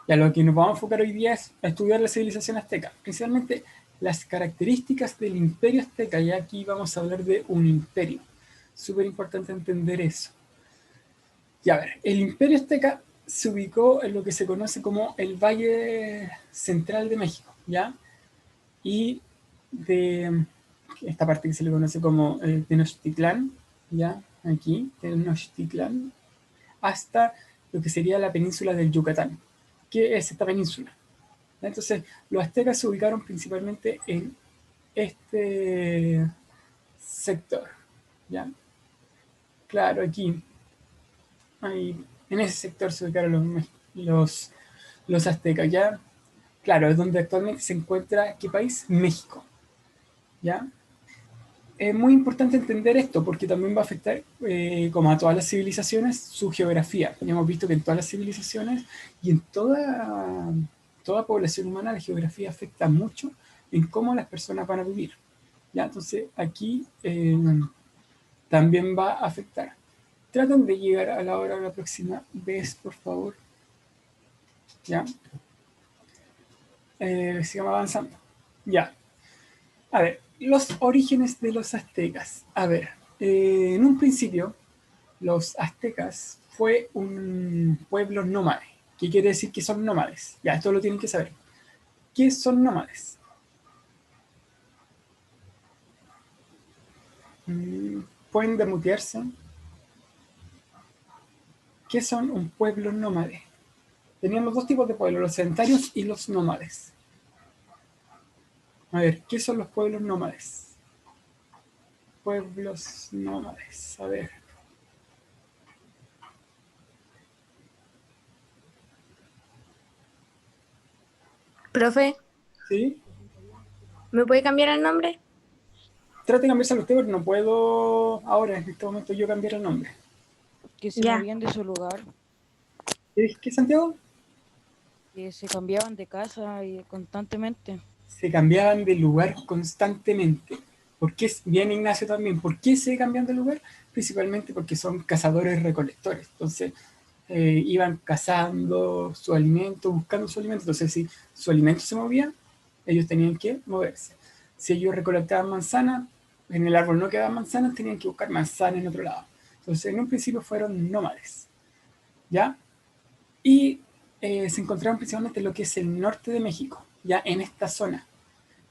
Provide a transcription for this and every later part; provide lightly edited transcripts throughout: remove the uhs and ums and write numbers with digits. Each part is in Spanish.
Y a lo que nos vamos a enfocar hoy día es a estudiar la civilización azteca, principalmente las características del imperio azteca, y aquí vamos a hablar de un imperio. Súper importante entender eso. Y a ver, el imperio azteca se ubicó en lo que se conoce como el Valle Central de México, ¿ya? Y de esta parte que se le conoce como Tenochtitlán, ¿ya? Aquí, Tenochtitlán, hasta lo que sería la península del Yucatán. ¿Qué es esta península? Entonces, los aztecas se ubicaron principalmente en este sector, ¿ya? Claro, aquí, ahí, en ese sector se ubicaron los, los aztecas, ¿ya? Claro, es donde actualmente se encuentra, ¿qué país? México, ¿ya? Es muy importante entender esto porque también va a afectar, como a todas las civilizaciones, su geografía. Ya hemos visto que en todas las civilizaciones y en toda población humana la geografía afecta mucho en cómo las personas van a vivir. ¿Ya? Entonces aquí también va a afectar. Traten de llegar a la hora de la próxima vez, por favor. ¿Ya? Sigamos avanzando. Ya. A ver, los orígenes de los aztecas. A ver, en un principio los aztecas fue un pueblo nómade. ¿Qué quiere decir que son nómades? Ya, esto lo tienen que saber. ¿Qué son nómades? Pueden demutearse. ¿Qué son un pueblo nómade? Teníamos dos tipos de pueblos, los sedentarios y los nómades. A ver, ¿qué son los pueblos nómades? Pueblos nómades, a ver. Profe, ¿Sí? ¿me puede cambiar el nombre? Trate de cambiárselo usted porque no puedo ahora, en este momento, yo cambiar el nombre. Que se Ya. movían de su lugar, ¿Qué, Santiago? que se cambiaban de casa y constantemente. Se cambiaban de lugar constantemente. ¿Por qué? Bien, Ignacio también. ¿Por qué se cambian de lugar? Principalmente porque son cazadores recolectores. Entonces, iban cazando su alimento, buscando su alimento. Entonces, si su alimento se movía, ellos tenían que moverse. Si ellos recolectaban manzanas, en el árbol no quedaban manzanas, tenían que buscar manzanas en otro lado. Entonces, en un principio fueron nómades, ¿ya? Y se encontraron principalmente en lo que es el norte de México, ya en esta zona,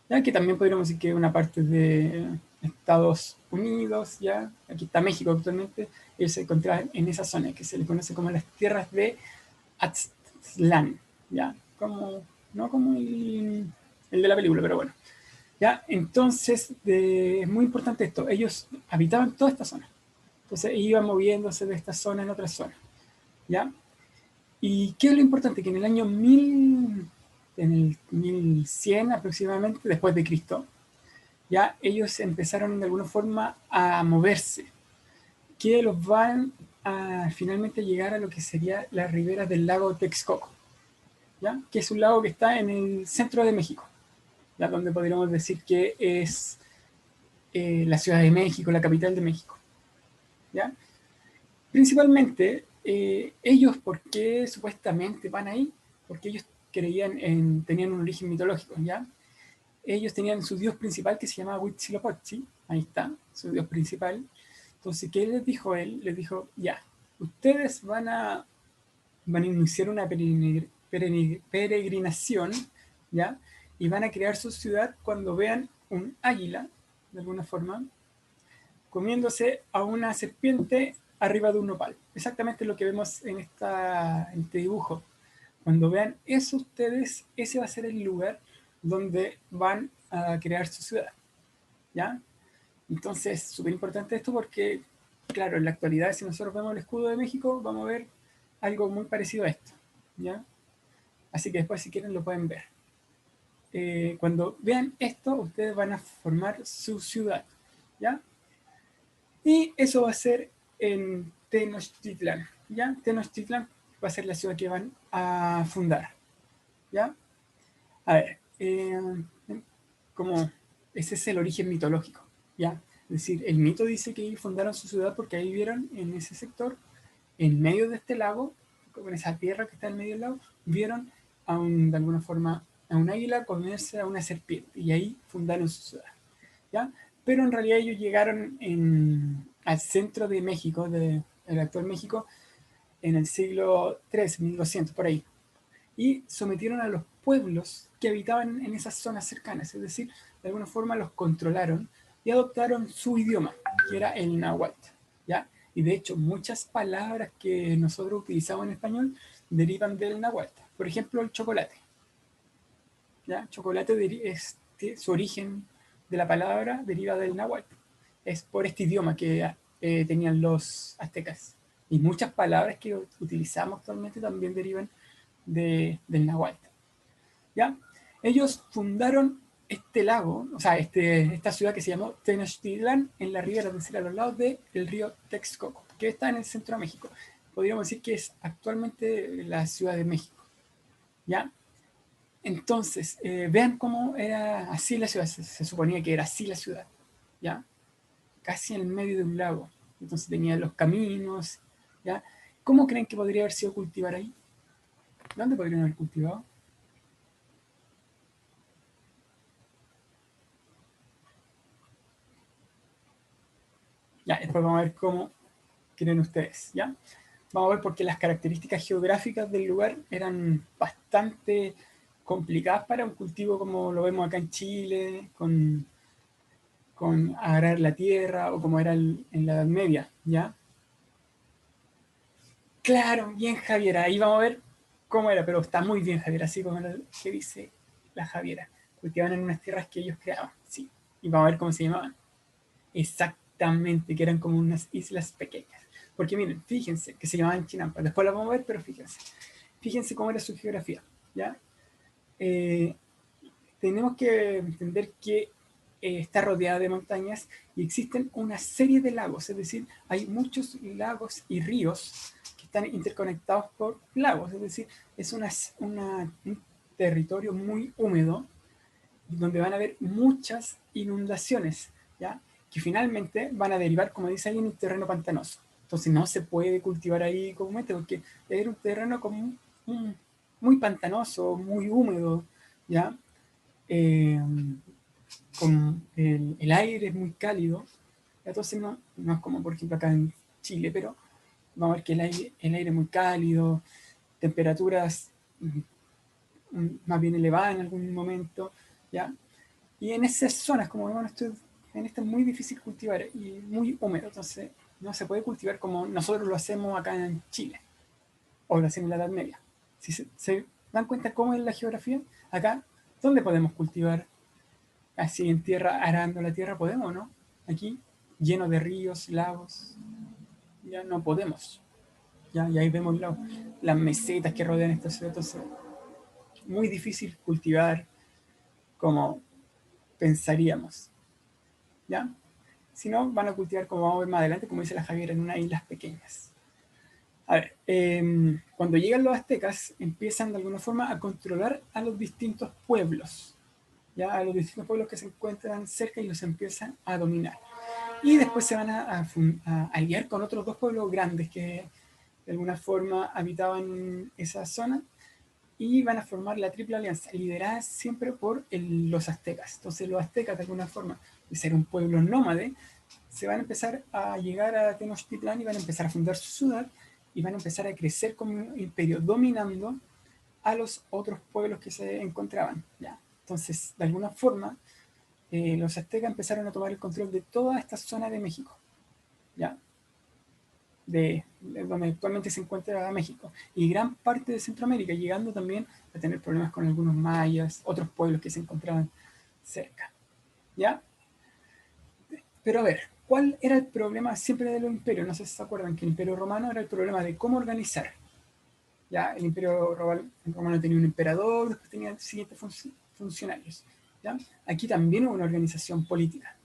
ya que también podríamos decir que es una parte de Estados Unidos, ya aquí está México actualmente, ellos se encontraban en esa zona que se le conoce como las tierras de Aztlán, ya, como, no como el de la película, pero bueno, ya, entonces es muy importante esto, ellos habitaban toda esta zona, entonces iban moviéndose de esta zona en otra zona, ya. ¿Y qué es lo importante? Que en el año 1000, en el 1100 aproximadamente, después de Cristo, ya ellos empezaron de alguna forma a moverse, que los van a finalmente llegar a lo que sería las riberas del lago Texcoco, ¿ya? Que es un lago que está en el centro de México, ¿ya? Donde podríamos decir que es la Ciudad de México, la capital de México, ¿ya? Principalmente, ellos, ¿por qué supuestamente van ahí? Porque ellos tenían un origen mitológico, ¿ya? Ellos tenían su dios principal que se llamaba Huitzilopochtli, ahí está, su dios principal. Entonces, ¿qué les dijo él? Les dijo, ya, ustedes van a iniciar una peregrinación, ¿ya? Y van a crear su ciudad cuando vean un águila, de alguna forma, comiéndose a una serpiente arriba de un nopal. Exactamente lo que vemos en este dibujo. Cuando vean eso ustedes, ese va a ser el lugar donde van a crear su ciudad, ¿ya? Entonces, súper importante esto porque, claro, en la actualidad, si nosotros vemos el escudo de México, vamos a ver algo muy parecido a esto, ¿ya? Así que después, si quieren, lo pueden ver. Cuando vean esto, ustedes van a formar su ciudad, ¿ya? Y eso va a ser en Tenochtitlán, ¿ya? Tenochtitlán va a ser la ciudad que van a fundar, ¿ya? A ver, como ese es el origen mitológico, ¿ya? Es decir, el mito dice que ellos fundaron su ciudad porque ahí vieron en ese sector, en medio de este lago, con esa tierra que está en medio del lago, vieron de alguna forma, a un águila, comerse a una serpiente, y ahí fundaron su ciudad, ¿ya? Pero en realidad ellos llegaron al centro de México, del actual México, en el siglo III, 1200, por ahí, y sometieron a los pueblos que habitaban en esas zonas cercanas, es decir, de alguna forma los controlaron y adoptaron su idioma, que era el náhuatl, ¿ya? Y de hecho, muchas palabras que nosotros utilizamos en español derivan del náhuatl. Por ejemplo, el chocolate, ¿ya? Chocolate su origen de la palabra deriva del náhuatl. Es por este idioma que tenían los aztecas. Y muchas palabras que utilizamos actualmente también derivan del náhuatl, ¿ya? Ellos fundaron este lago, o sea, esta ciudad que se llamó Tenochtitlan en la ribera, es decir, a los lados del río Texcoco, que está en el centro de México. Podríamos decir que es actualmente la Ciudad de México, ¿ya? Entonces, vean cómo era así la ciudad, se suponía que era así la ciudad, ¿ya? Casi en el medio de un lago. Entonces tenía los caminos, ¿ya? ¿Cómo creen que podría haber sido cultivar ahí? ¿Dónde podrían haber cultivado? Ya, después vamos a ver cómo creen ustedes, ¿ya? Vamos a ver porque las características geográficas del lugar eran bastante complicadas para un cultivo como lo vemos acá en Chile, con arar la tierra o como era en la Edad Media, ¿ya? Claro, bien Javiera, ahí vamos a ver cómo era, pero está muy bien Javiera, así como lo que dice la Javiera. Cultivaban en unas tierras que ellos creaban, sí. Y vamos a ver cómo se llamaban. Exactamente, que eran como unas islas pequeñas. Porque miren, fíjense que se llamaban Chinampa. Después la vamos a ver, pero fíjense. Fíjense cómo era su geografía, ¿ya? Eh, tenemos que entender que está rodeada de montañas y existen una serie de lagos, es decir, hay muchos lagos y ríos que están interconectados por lagos, es decir, es un territorio muy húmedo donde van a haber muchas inundaciones, ¿ya? Que finalmente van a derivar, como dice ahí, en un terreno pantanoso. Entonces no se puede cultivar ahí comúnmente porque es un terreno como muy pantanoso, muy húmedo, ¿ya? Eh, con el aire es muy cálido, entonces no es como por ejemplo acá en Chile, pero vamos a ver que el aire es muy cálido, temperaturas más bien elevadas en algún momento, ¿ya? Y en esas zonas, como vemos, en esta es muy difícil cultivar y muy húmedo, entonces no se puede cultivar como nosotros lo hacemos acá en Chile, o lo hacemos en la Edad Media. Si se dan cuenta cómo es la geografía, acá, ¿dónde podemos cultivar? Así en tierra, arando la tierra, podemos, ¿no? Aquí, lleno de ríos, lagos, ya no podemos. Ya, y ahí vemos las mesetas que rodean esta ciudad, entonces muy difícil cultivar como pensaríamos, ¿ya? Si no, van a cultivar como vamos a ver más adelante, como dice la Javiera, en unas islas pequeñas. A ver, cuando llegan los aztecas, empiezan de alguna forma a controlar a los distintos pueblos, ya a los distintos pueblos que se encuentran cerca y los empiezan a dominar. Y después se van a aliar con otros dos pueblos grandes que de alguna forma habitaban esa zona y van a formar la Triple Alianza, liderada siempre por los aztecas. Entonces los aztecas de alguna forma, de ser un pueblo nómade, se van a empezar a llegar a Tenochtitlán y van a empezar a fundar su ciudad y van a empezar a crecer como un imperio, dominando a los otros pueblos que se encontraban, ¿ya? Entonces, de alguna forma, los aztecas empezaron a tomar el control de toda esta zona de México, ¿ya? De donde actualmente se encuentra México, y gran parte de Centroamérica, llegando también a tener problemas con algunos mayas, otros pueblos que se encontraban cerca, ¿ya? Pero a ver, ¿cuál era el problema siempre de los imperios? No sé si se acuerdan que el Imperio Romano era el problema de cómo organizar. Ya, el Imperio Romano tenía un emperador, después tenía siguientes funcionarios. ¿Ya? Aquí también hubo una organización política.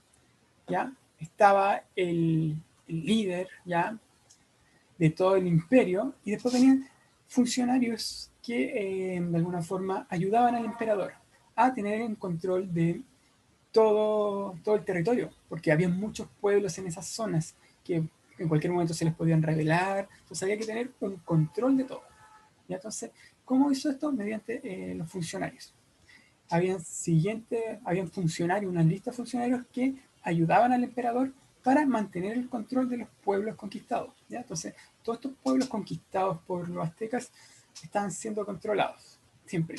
¿Ya? Estaba el líder, ¿ya? De todo el imperio, y después venían funcionarios que de alguna forma ayudaban al emperador a tener en control de todo el territorio, porque había muchos pueblos en esas zonas que en cualquier momento se les podían rebelar, entonces había que tener un control de todo. ¿Ya? Entonces, ¿Cómo hizo esto? Mediante los funcionarios. Habían funcionarios, una lista de funcionarios que ayudaban al emperador para mantener el control de los pueblos conquistados, ¿ya? Entonces, todos estos pueblos conquistados por los aztecas estaban siendo controlados, siempre.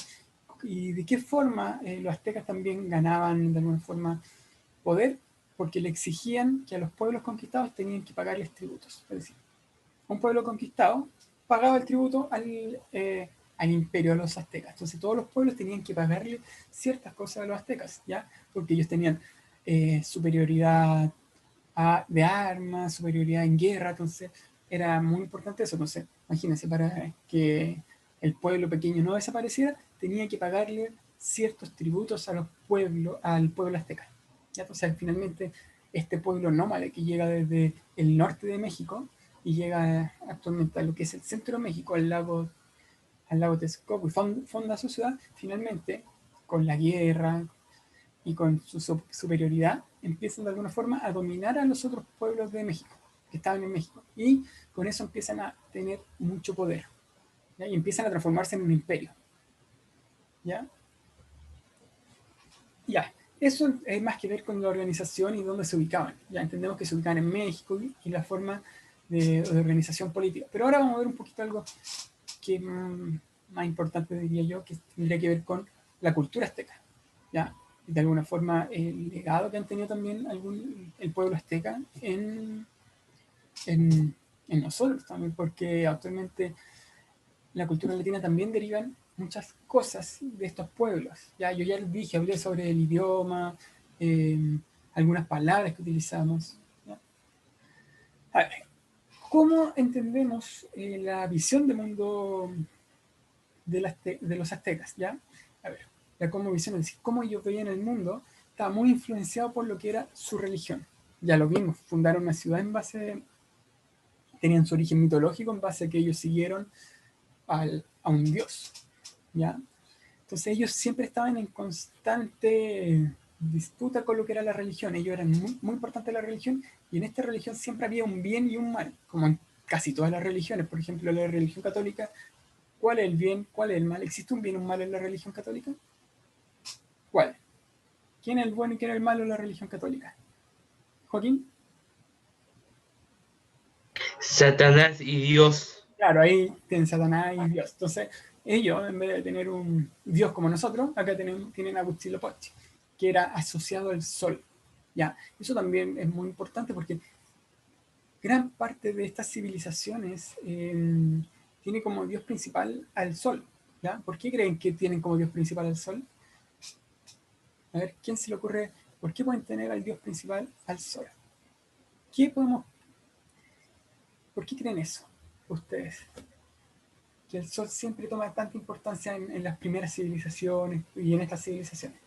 ¿Y de qué forma los aztecas también ganaban de alguna forma poder? Porque le exigían que a los pueblos conquistados tenían que pagarles tributos. Es decir, un pueblo conquistado pagaba el tributo al imperio, a los aztecas. Entonces todos los pueblos tenían que pagarle ciertas cosas a los aztecas, ¿ya? Porque ellos tenían superioridad de armas, superioridad en guerra, entonces era muy importante eso. Entonces, imagínense, para que el pueblo pequeño no desapareciera, tenía que pagarle ciertos tributos a al pueblo azteca. ¿Ya? Entonces, finalmente, este pueblo nómade que llega desde el norte de México y llega actualmente a lo que es el centro de México, al lago Texcoco, y fonda su ciudad, finalmente, con la guerra y con su superioridad, empiezan de alguna forma a dominar a los otros pueblos de México, que estaban en México, y con eso empiezan a tener mucho poder, ¿ya? Y empiezan a transformarse en un imperio. ¿Ya? Ya, eso es más que ver con la organización y dónde se ubicaban. Ya entendemos que se ubicaban en México y la forma de organización política. Pero ahora vamos a ver un poquito algo que es más importante, diría yo, que tendría que ver con la cultura azteca. ¿Ya? De alguna forma, el legado que han tenido también el pueblo azteca en, en nosotros también, porque actualmente la cultura latina también derivan muchas cosas de estos pueblos. Ya, yo ya les dije, hablé sobre el idioma, algunas palabras que utilizamos. ¿Ya? A ver, ¿cómo entendemos la visión del mundo de los aztecas? ¿Ya? A ver, la como visión, es decir, cómo ellos veían el mundo, estaba muy influenciado por lo que era su religión. Ya lo vimos, fundaron una ciudad tenían su origen mitológico en base a que ellos siguieron a un dios. ¿Ya? Entonces ellos siempre estaban en constante disputa con lo que era la religión. Ellos eran muy importantes la religión, y en esta religión siempre había un bien y un mal, como en casi todas las religiones. Por ejemplo, la religión católica, ¿cuál es el bien? ¿Cuál es el mal? ¿Existe un bien y un mal en la religión católica? ¿Cuál? ¿Quién es el bueno y quién es el malo en la religión católica? ¿Joaquín? Satanás y Dios. Claro, ahí tienen Satanás y Dios. Entonces, ellos, en vez de tener un Dios como nosotros, acá tienen a Huitzilopochtli, que era asociado al sol. ¿Ya? Eso también es muy importante porque gran parte de estas civilizaciones tiene como Dios principal al sol. ¿Ya? ¿Por qué creen que tienen como Dios principal al sol? A ver, ¿quién se le ocurre? ¿Por qué pueden tener al Dios principal al sol? ¿Por qué creen eso ustedes? Que el sol siempre toma tanta importancia en las primeras civilizaciones y en estas civilizaciones.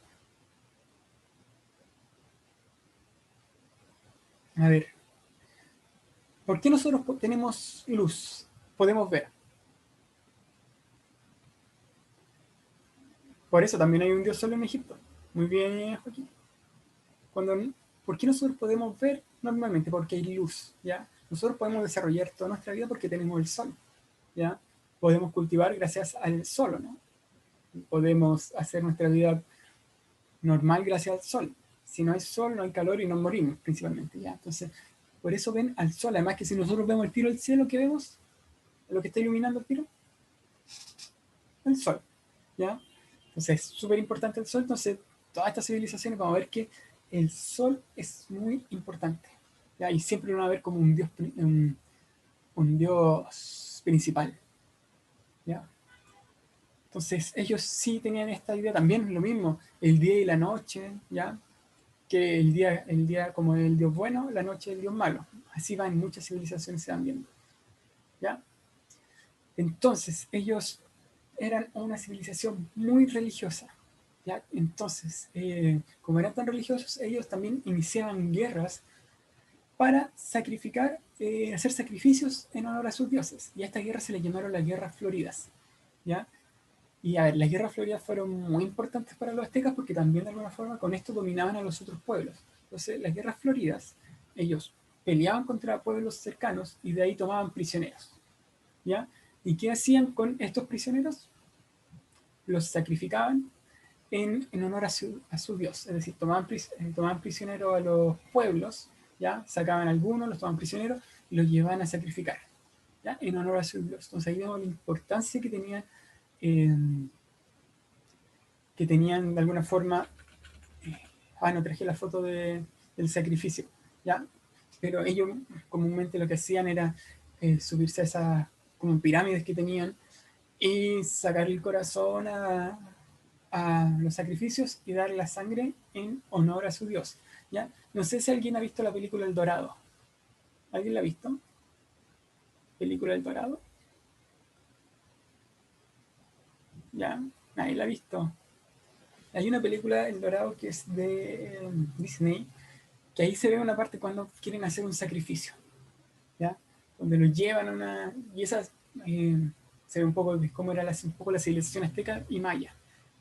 A ver, ¿por qué nosotros tenemos luz? Podemos ver. Por eso también hay un dios sol en Egipto. Muy bien, Joaquín. ¿Por qué nosotros podemos ver normalmente? Porque hay luz, ¿ya? Nosotros podemos desarrollar toda nuestra vida porque tenemos el sol, ¿ya? Podemos cultivar gracias al sol, ¿no? Podemos hacer nuestra vida normal gracias al sol. Si no hay sol, no hay calor y nos morimos principalmente, ¿ya? Entonces, por eso ven al sol. Además que si nosotros vemos el tiro del cielo, ¿qué vemos? Lo que está iluminando el tiro, el sol, ¿ya? Entonces, es súper importante el sol. Entonces, todas estas civilizaciones vamos a ver que el sol es muy importante, ¿ya? Y siempre van a ver como un dios principal, ¿ya? Entonces, ellos sí tenían esta idea también, lo mismo, el día y la noche, ¿ya? Que el día como el dios bueno, la noche el dios malo. Así va en muchas civilizaciones, se van viendo, ¿ya? Entonces, ellos eran una civilización muy religiosa, ¿ya? Entonces, como eran tan religiosos, ellos también iniciaban guerras para hacer sacrificios en honor a sus dioses. Y a estas guerras se les llamaron las guerras floridas, ¿ya? Y a ver, las guerras floridas fueron muy importantes para los aztecas porque también de alguna forma con esto dominaban a los otros pueblos. Entonces, las guerras floridas, ellos peleaban contra pueblos cercanos y de ahí tomaban prisioneros, ¿ya? ¿Y qué hacían con estos prisioneros? los sacrificaban en honor a su dios. Es decir, tomaban prisioneros a los pueblos, ¿ya? Sacaban algunos, los tomaban prisioneros y los llevaban a sacrificar, ¿ya? En honor a su dios. Entonces ahí vemos la importancia que tenían de alguna forma. No traje la foto del sacrificio, ¿ya? Pero ellos comúnmente lo que hacían era subirse a esas como pirámides que tenían y sacar el corazón a los sacrificios y dar la sangre en honor a su dios, ¿ya? No sé si alguien ha visto la película El Dorado. ¿Alguien la ha visto? ¿Película El Dorado? ¿Ya? Nadie la ha visto. Hay una película El Dorado que es de Disney, que ahí se ve una parte cuando quieren hacer un sacrificio, ¿ya? Donde lo llevan a una... Y esas se ve un poco de cómo era un poco la civilización azteca y maya.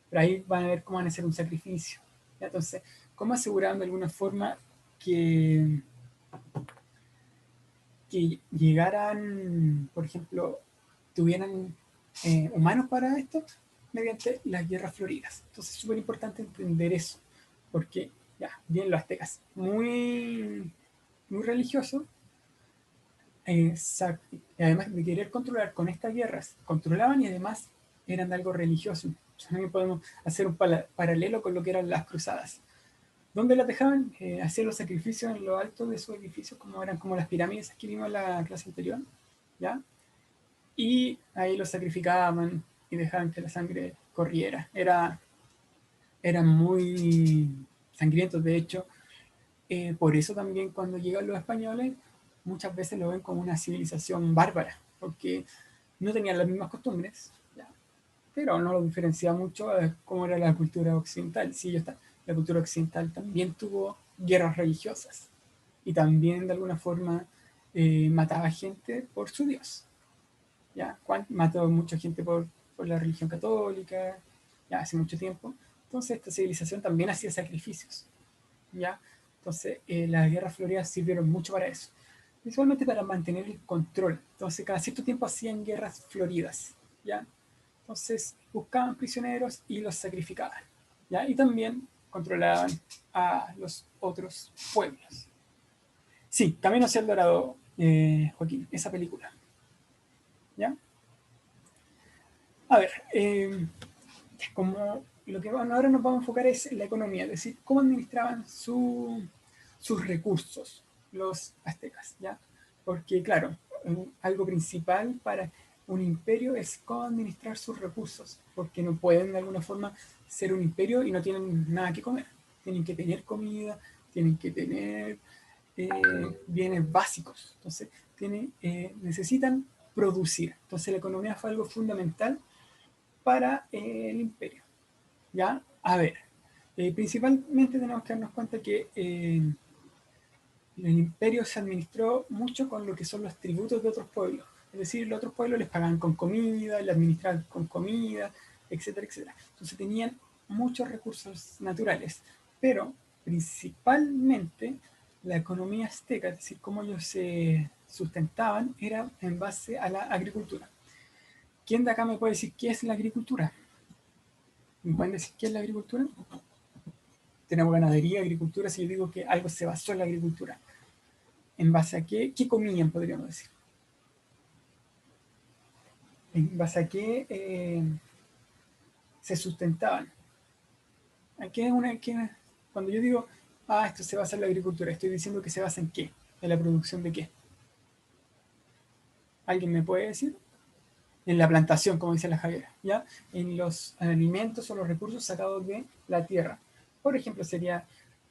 Pero ahí van a ver cómo van a hacer un sacrificio, ¿ya? Entonces, ¿cómo aseguraban de alguna forma que llegaran, por ejemplo, tuvieran humanos para esto? Mediante las guerras floridas. Entonces es súper importante entender eso, porque ya, bien los aztecas, muy, muy religiosos, además de querer controlar con estas guerras, controlaban y además eran de algo religioso. También podemos hacer un paralelo con lo que eran las cruzadas. ¿Dónde las dejaban? Hacían los sacrificios en lo alto de sus edificios, como eran como las pirámides que vimos en la clase anterior, ¿ya? Y ahí los sacrificaban y dejaban que la sangre corriera. Eran muy sangrientos, de hecho. Por eso también cuando llegan los españoles, muchas veces lo ven como una civilización bárbara, porque no tenían las mismas costumbres, ¿ya? Pero no lo diferencia mucho a cómo era la cultura occidental. Sí, la cultura occidental también tuvo guerras religiosas y también de alguna forma mataba gente por su Dios. ¿Ya? Mató mucha gente por la religión católica, ya hace mucho tiempo. Entonces esta civilización también hacía sacrificios, ¿ya? Entonces las guerras floridas sirvieron mucho para eso, principalmente para mantener el control. Entonces cada cierto tiempo hacían guerras floridas, ¿ya? Entonces buscaban prisioneros y los sacrificaban, ¿ya? Y también controlaban a los otros pueblos. Sí, Camino hacia el Dorado, Joaquín, esa película, ¿ya? A ver, como lo que ahora nos vamos a enfocar es en la economía, es decir, cómo administraban sus recursos los aztecas, ¿ya? Porque, claro, algo principal para un imperio es cómo administrar sus recursos, porque no pueden de alguna forma ser un imperio y no tienen nada que comer. Tienen que tener comida, tienen que tener bienes básicos, entonces necesitan producir. Entonces la economía fue algo fundamental para el imperio, ¿ya? A ver, principalmente tenemos que darnos cuenta que el imperio se administró mucho con lo que son los tributos de otros pueblos. Es decir, los otros pueblos les pagaban con comida, le administraban con comida, etcétera, etcétera. Entonces tenían muchos recursos naturales, pero principalmente la economía azteca, es decir, cómo ellos se sustentaban, era en base a la agricultura. ¿Quién de acá me puede decir qué es la agricultura? ¿Me pueden decir qué es la agricultura? Tenemos ganadería, agricultura. Si yo digo que algo se basó en la agricultura, ¿en base a qué? ¿Qué comían, podríamos decir? ¿En base a qué se sustentaban? Cuando yo digo, esto se basa en la agricultura, estoy diciendo que se basa en qué? ¿En la producción de qué? ¿Alguien me puede decir? En la plantación, como dice la Javiera, ¿ya? En los alimentos o los recursos sacados de la tierra. Por ejemplo, sería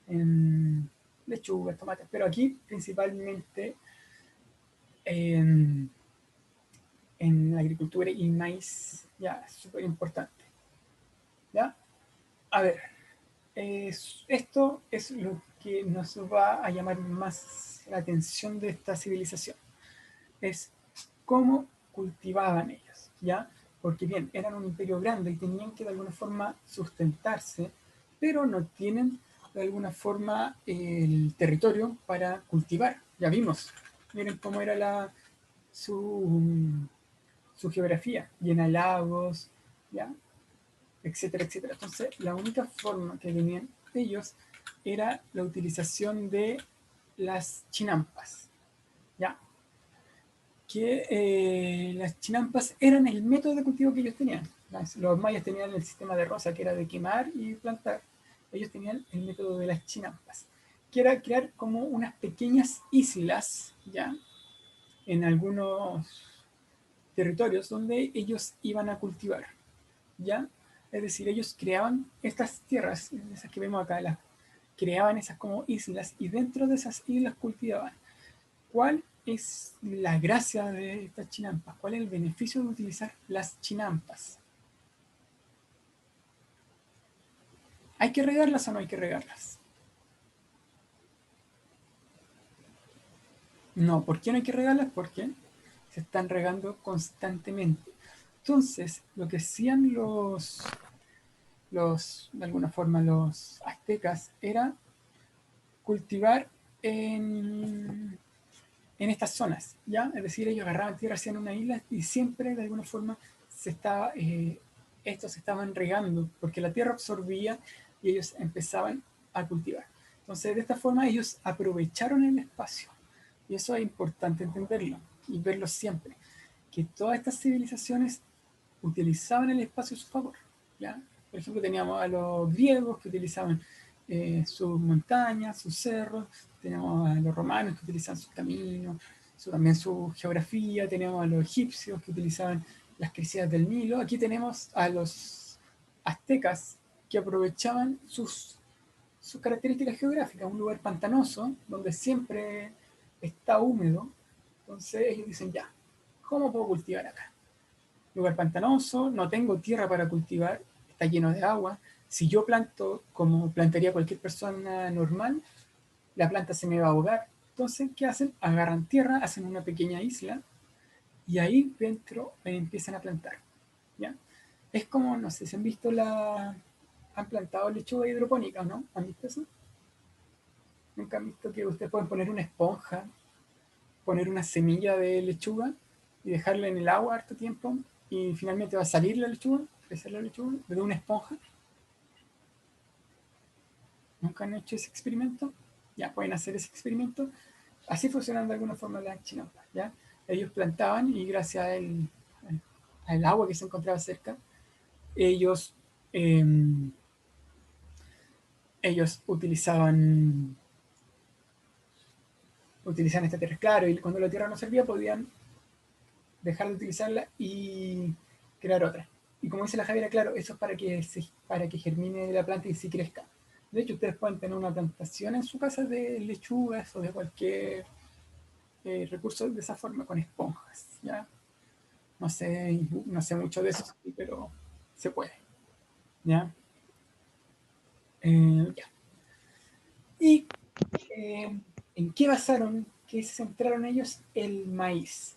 en lechugas, tomates, pero aquí principalmente en la agricultura y maíz, ya, es súper importante, ¿ya? A ver, esto es lo que nos va a llamar más la atención de esta civilización, es cómo cultivaban ellos, ¿ya? Porque bien, eran un imperio grande y tenían que de alguna forma sustentarse, pero no tienen de alguna forma el territorio para cultivar. Ya vimos, miren cómo era su geografía, llena de lagos, ¿ya? etcétera, etcétera. Entonces, la única forma que tenían ellos era la utilización de las chinampas, ¿ya? Que las chinampas eran el método de cultivo que ellos tenían. Los mayas tenían el sistema de rosa, que era de quemar y plantar. Ellos tenían el método de las chinampas, que era crear como unas pequeñas islas, ¿ya? En algunos territorios donde ellos iban a cultivar, ¿ya? Es decir, ellos creaban estas tierras, esas que vemos acá, creaban esas como islas y dentro de esas islas cultivaban. ¿Cuál es la gracia de estas chinampas? ¿Cuál es el beneficio de utilizar las chinampas? ¿Hay que regarlas o no hay que regarlas? No, ¿por qué no hay que regarlas? Porque se están regando constantemente. Entonces, lo que hacían de alguna forma, los aztecas era cultivar en estas zonas, ¿ya? Es decir, ellos agarraban tierra, hacían una isla y siempre, de alguna forma, estos estaban regando, porque la tierra absorbía y ellos empezaban a cultivar. Entonces, de esta forma, ellos aprovecharon el espacio. Y eso es importante entenderlo y verlo siempre, que todas estas civilizaciones utilizaban el espacio a su favor, ¿ya? Por ejemplo, teníamos a los griegos que utilizaban sus montañas, sus cerros, teníamos a los romanos que utilizaban sus caminos, también su geografía, teníamos a los egipcios que utilizaban las crecidas del Nilo, aquí tenemos a los aztecas que aprovechaban sus características geográficas, un lugar pantanoso donde siempre está húmedo, entonces ellos dicen ya, ¿cómo puedo cultivar acá? Lugar pantanoso, no tengo tierra para cultivar, está lleno de agua. Si yo planto como plantaría cualquier persona normal, la planta se me va a ahogar. Entonces, ¿qué hacen? Agarran tierra, hacen una pequeña isla y ahí dentro empiezan a plantar, ¿ya? Es como, no sé si han visto han plantado lechuga hidropónica, ¿no? ¿Han visto eso? Nunca han visto que ustedes pueden poner una esponja, poner una semilla de lechuga y dejarla en el agua harto tiempo y finalmente va a salir la lechuga, crecer la lechuga, de una esponja. ¿Nunca han hecho ese experimento? Ya pueden hacer ese experimento. Así funcionan de alguna forma las chinampas, ¿ya? Ellos plantaban y gracias al agua que se encontraba cerca, ellos, eh, ellos utilizaban esta tierra, claro, y cuando la tierra no servía podían dejar de utilizarla y crear otra. Y como dice la Javiera, claro, eso es para que germine la planta y sí crezca. De hecho, ustedes pueden tener una plantación en su casa de lechugas o de cualquier recurso de esa forma, con esponjas, ¿ya? No sé mucho de eso, pero se puede, ¿ya? Ya. ¿Y en qué qué se centraron ellos? El maíz.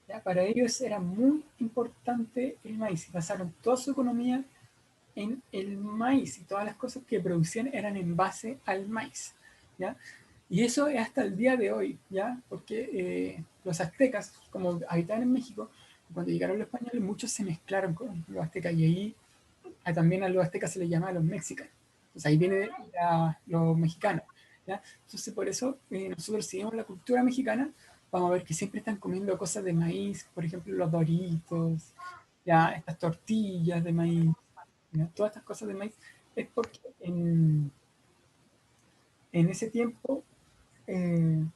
¿Ya? Para ellos era muy importante el maíz y basaron toda su economía en el maíz y todas las cosas que producían eran en base al maíz, ¿ya? Y eso es hasta el día de hoy, ¿ya? Porque los aztecas, como habitaban en México, cuando llegaron los españoles, muchos se mezclaron con los aztecas y ahí también a los aztecas se les llama a los mexicanos. Entonces ahí viene los mexicanos, ¿ya? Entonces por eso nosotros seguimos la cultura mexicana, vamos a ver que siempre están comiendo cosas de maíz, por ejemplo los doritos, ya estas tortillas de maíz, ¿ya? Todas estas cosas de maíz es porque en ese tiempo,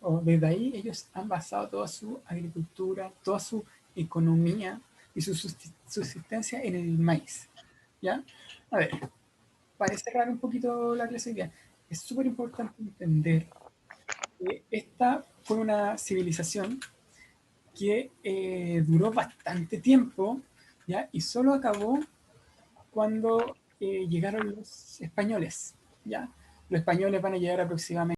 o desde ahí, ellos han basado toda su agricultura, toda su economía y su subsistencia en el maíz, ¿ya? A ver, para cerrar un poquito la clase hoy día, es súper importante entender que esta fue una civilización que duró bastante tiempo, ¿ya? Y solo acabó cuando llegaron los españoles, ¿ya? Los españoles van a llegar aproximadamente